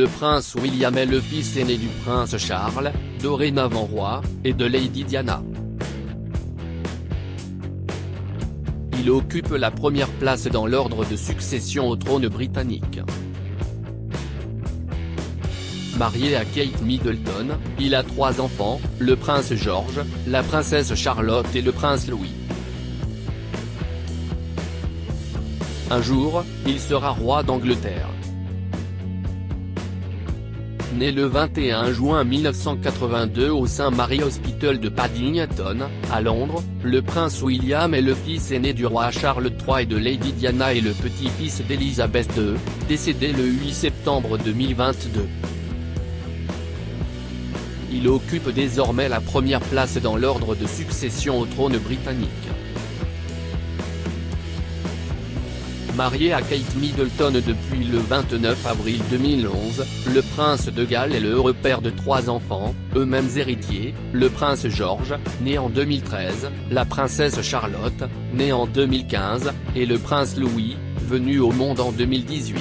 le prince William est le fils aîné du prince Charles, dorénavant roi, et de Lady Diana. Il occupe la première place dans l'ordre de succession au trône britannique. Marié à Kate Middleton, il a 3 enfants, le prince George, la princesse Charlotte et le prince Louis. Un jour, il sera roi d'Angleterre. Né le 21 juin 1982 au St Mary Hospital de Paddington, à Londres, le prince William est le fils aîné du roi Charles III et de Lady Diana et le petit-fils d'Elizabeth II, décédée le 8 septembre 2022. Il occupe désormais la première place dans l'ordre de succession au trône britannique. Marié à Kate Middleton depuis le 29 avril 2011, le prince de Galles est le heureux père de 3 enfants, eux-mêmes héritiers, le prince George, né en 2013, la princesse Charlotte, née en 2015, et le prince Louis, venu au monde en 2018.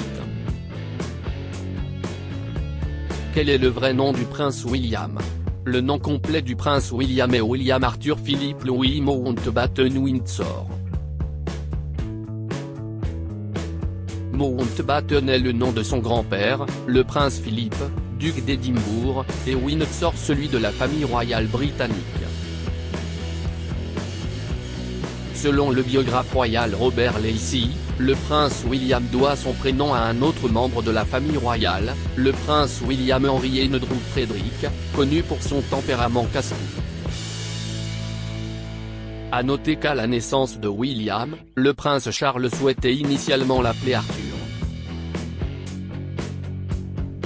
Quel est le vrai nom du prince William? Le nom complet du prince William est William Arthur Philip Louis Mountbatten Windsor. Mountbatten est le nom de son grand-père, le prince Philippe, duc d'Édimbourg, et Windsor celui de la famille royale britannique. Selon le biographe royal Robert Lacey, le prince William doit son prénom à un autre membre de la famille royale, le prince William Henry Andrew Frederick, connu pour son tempérament casse-cou. À noter qu'à la naissance de William, le prince Charles souhaitait initialement l'appeler Arthur.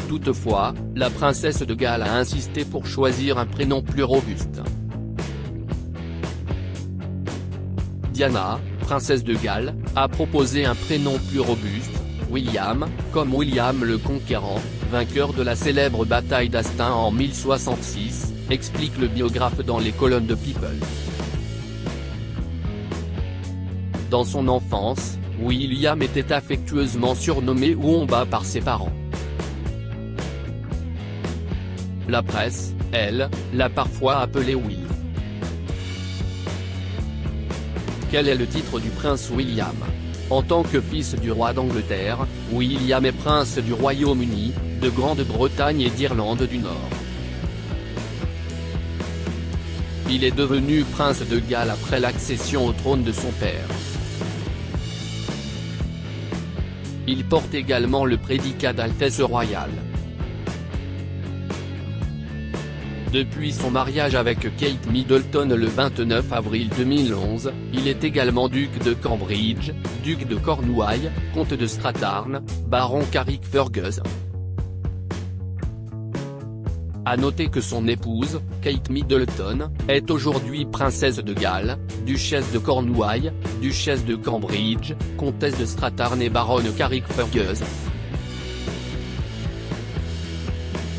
Toutefois, la princesse de Galles a insisté pour choisir un prénom plus robuste. Diana, princesse de Galles, a proposé un prénom plus robuste, William, comme William le Conquérant, vainqueur de la célèbre bataille d'Hastings en 1066, explique le biographe dans les colonnes de People. Dans son enfance, William était affectueusement surnommé Womba par ses parents. La presse, elle, l'a parfois appelé Will. Quel est le titre du prince William? En tant que fils du roi d'Angleterre, William est prince du Royaume-Uni, de Grande-Bretagne et d'Irlande du Nord. Il est devenu prince de Galles après l'accession au trône de son père. Il porte également le prédicat d'Altesse royale. Depuis son mariage avec Kate Middleton le 29 avril 2011, il est également duc de Cambridge, duc de Cornouailles, comte de Strathern, baron Carrickfergus. À noter que son épouse, Kate Middleton, est aujourd'hui princesse de Galles, duchesse de Cornouailles, duchesse de Cambridge, comtesse de Strathern et baronne Carrickfergus.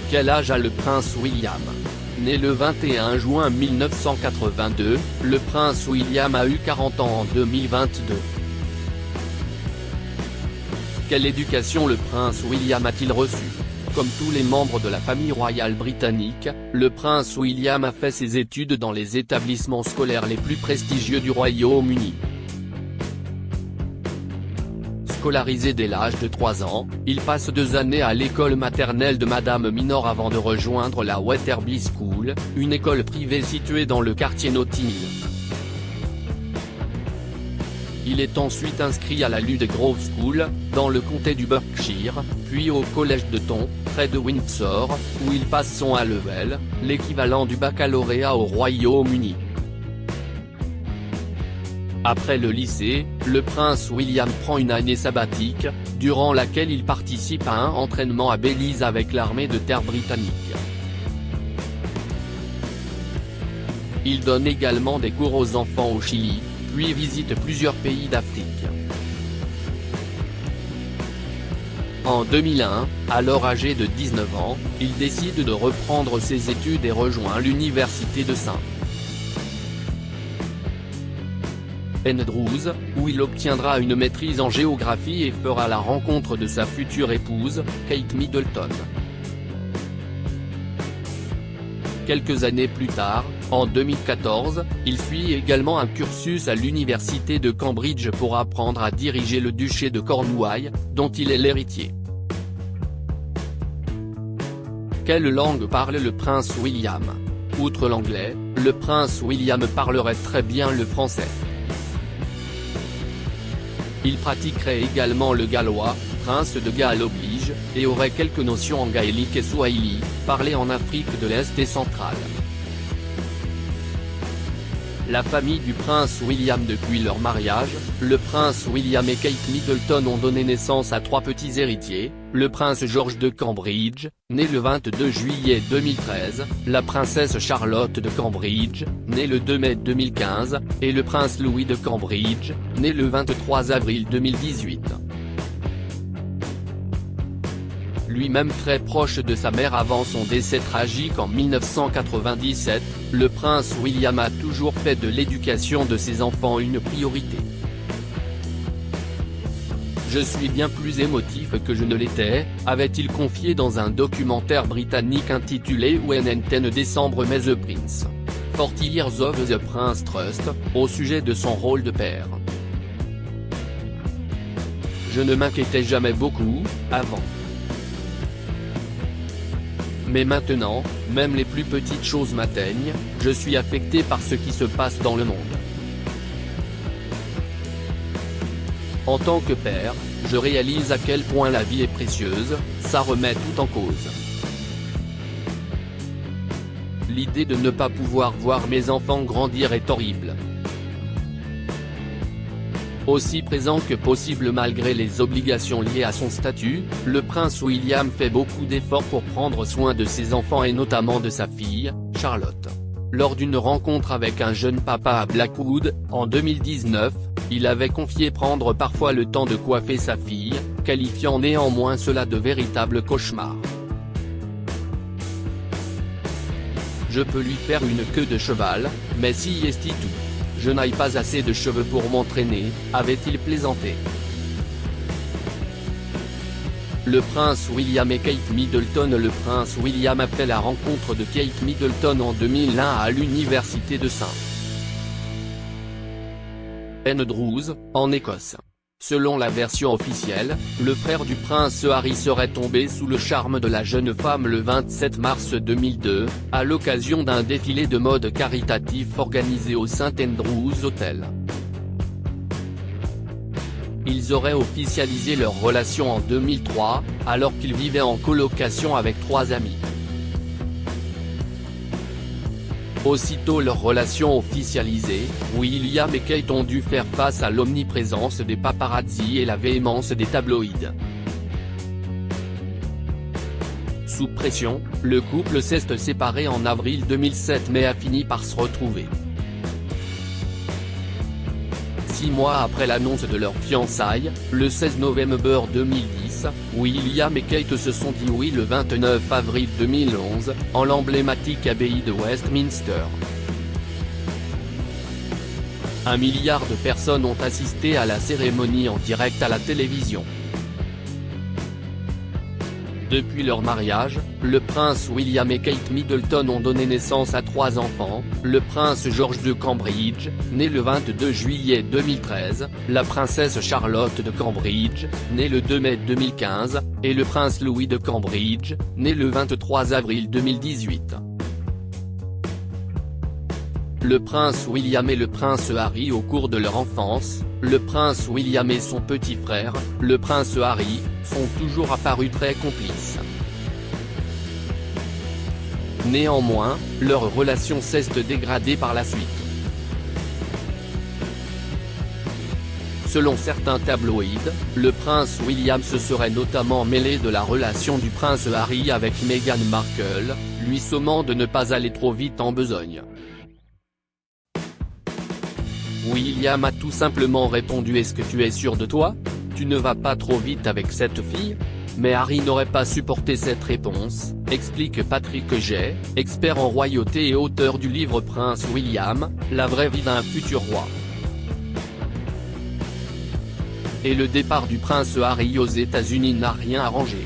Quel âge a le prince William? Né le 21 juin 1982, le prince William a eu 40 ans en 2022. Quelle éducation le prince William a-t-il reçue? Comme tous les membres de la famille royale britannique, le prince William a fait ses études dans les établissements scolaires les plus prestigieux du Royaume-Uni. Scolarisé dès l'âge de 3 ans, il passe 2 années à l'école maternelle de Madame Minor avant de rejoindre la Wetherby School, une école privée située dans le quartier Notting Hill. Il est ensuite inscrit à la Ludgrove School, dans le comté du Berkshire, puis au collège de Taunton, près de Windsor, où il passe son A-level, l'équivalent du baccalauréat au Royaume-Uni. Après le lycée, le prince William prend une année sabbatique, durant laquelle il participe à un entraînement à Belize avec l'armée de terre britannique. Il donne également des cours aux enfants au Chili, puis visite plusieurs pays d'Afrique. En 2001, alors âgé de 19 ans, il décide de reprendre ses études et rejoint l'université de St. Andrews, où il obtiendra une maîtrise en géographie et fera la rencontre de sa future épouse, Kate Middleton. Quelques années plus tard, en 2014, il suit également un cursus à l'université de Cambridge pour apprendre à diriger le duché de Cornouailles, dont il est l'héritier. Quelle langue parle le prince William? Outre l'anglais, le prince William parlerait très bien le français. Il pratiquerait également le gallois, prince de Galles oblige, et aurait quelques notions en gaélique et swahili, parlé en Afrique de l'Est et centrale. La famille du prince William. Depuis leur mariage, le prince William et Kate Middleton ont donné naissance à 3 petits héritiers, le prince George de Cambridge, né le 22 juillet 2013, la princesse Charlotte de Cambridge, née le 2 mai 2015, et le prince Louis de Cambridge, né le 23 avril 2018. Lui-même très proche de sa mère avant son décès tragique en 1997, le prince William a toujours fait de l'éducation de ses enfants une priorité. Je suis bien plus émotif que je ne l'étais, avait-il confié dans un documentaire britannique intitulé When and 10 December May the Prince. 40 Years of the Prince Trust, au sujet de son rôle de père. Je ne m'inquiétais jamais beaucoup, avant. Mais maintenant, même les plus petites choses m'atteignent, je suis affecté par ce qui se passe dans le monde. En tant que père, je réalise à quel point la vie est précieuse, ça remet tout en cause. L'idée de ne pas pouvoir voir mes enfants grandir est horrible. Aussi présent que possible malgré les obligations liées à son statut, le prince William fait beaucoup d'efforts pour prendre soin de ses enfants et notamment de sa fille, Charlotte. Lors d'une rencontre avec un jeune papa à Blackwood, en 2019, il avait confié prendre parfois le temps de coiffer sa fille, qualifiant néanmoins cela de véritable cauchemar. Je peux lui faire une queue de cheval, mais si est tout. Je n'aille pas assez de cheveux pour m'entraîner, avait-il plaisanté. Le prince William et Kate Middleton. Le prince William a fait la rencontre de Kate Middleton en 2001 à l'université de St. Andrews, en Écosse. Selon la version officielle, le frère du prince Harry serait tombé sous le charme de la jeune femme le 27 mars 2002, à l'occasion d'un défilé de mode caritatif organisé au St Andrews Hotel. Ils auraient officialisé leur relation en 2003, alors qu'ils vivaient en colocation avec 3 amis. Aussitôt leur relation officialisée, William et Kate ont dû faire face à l'omniprésence des paparazzi et la véhémence des tabloïds. Sous pression, le couple s'est séparé en avril 2007 mais a fini par se retrouver. 6 mois après l'annonce de leur fiançailles, le 16 novembre 2010, William et Kate se sont dit oui le 29 avril 2011, en l'emblématique abbaye de Westminster. 1 milliard de personnes ont assisté à la cérémonie en direct à la télévision. Depuis leur mariage, le prince William et Kate Middleton ont donné naissance à 3 enfants, le prince George de Cambridge, né le 22 juillet 2013, la princesse Charlotte de Cambridge, née le 2 mai 2015, et le prince Louis de Cambridge, né le 23 avril 2018. Le prince William et le prince Harry. Au cours de leur enfance, le prince William et son petit frère, le prince Harry, sont toujours apparus très complices. Néanmoins, leur relation s'est dégradée par la suite. Selon certains tabloïds, le prince William se serait notamment mêlé de la relation du prince Harry avec Meghan Markle, lui sommant de ne pas aller trop vite en besogne. William a tout simplement répondu: est-ce que tu es sûr de toi? Tu ne vas pas trop vite avec cette fille? Mais Harry n'aurait pas supporté cette réponse, explique Patrick Jay, expert en royauté et auteur du livre Prince William, la vraie vie d'un futur roi. Et le départ du prince Harry aux États-Unis n'a rien arrangé.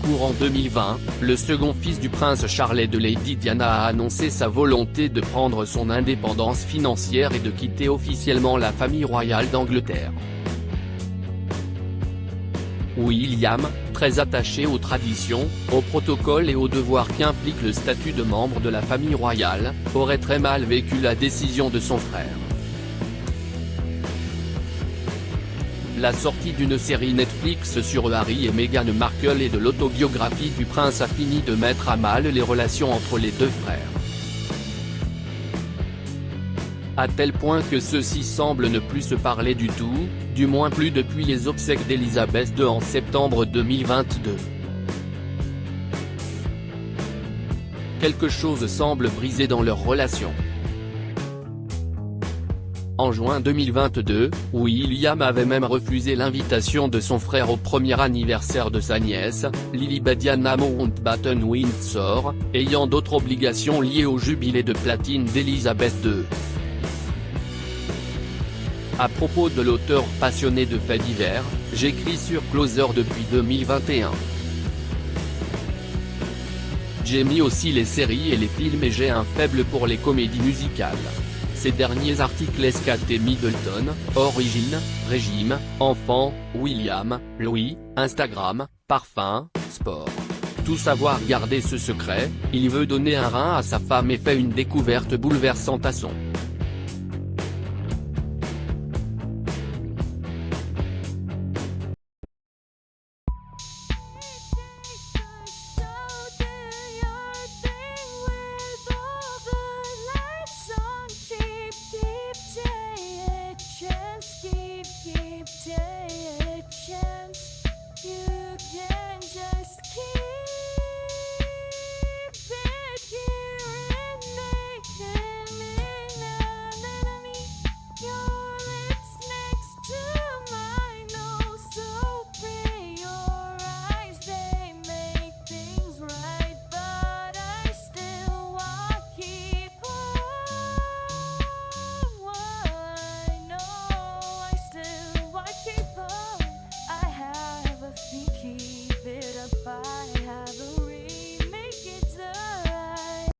Courant 2020, le second fils du prince Charles et de Lady Diana a annoncé sa volonté de prendre son indépendance financière et de quitter officiellement la famille royale d'Angleterre. William, très attaché aux traditions, au protocole et aux devoirs qu'implique le statut de membre de la famille royale, aurait très mal vécu la décision de son frère. La sortie d'une série Netflix sur Harry et Meghan Markle et de l'autobiographie du prince a fini de mettre à mal les relations entre les deux frères. À tel point que ceux-ci semblent ne plus se parler du tout, du moins plus depuis les obsèques d'Elisabeth II en septembre 2022. Quelque chose semble brisé dans leur relation. En juin 2022, William avait même refusé l'invitation de son frère au premier anniversaire de sa nièce, Lilibet Diana Mountbatten-Windsor, ayant d'autres obligations liées au jubilé de platine d'Elisabeth II. À propos de l'auteur passionné de faits divers, j'écris sur Closer depuis 2021. J'aime aussi les séries et les films et j'ai un faible pour les comédies musicales. Ces derniers articles Escate Middleton, Origine, Régime, Enfant, William, Louis, Instagram, Parfum, Sport. Tout savoir garder ce secret, il veut donner un rein à sa femme et fait une découverte bouleversante à son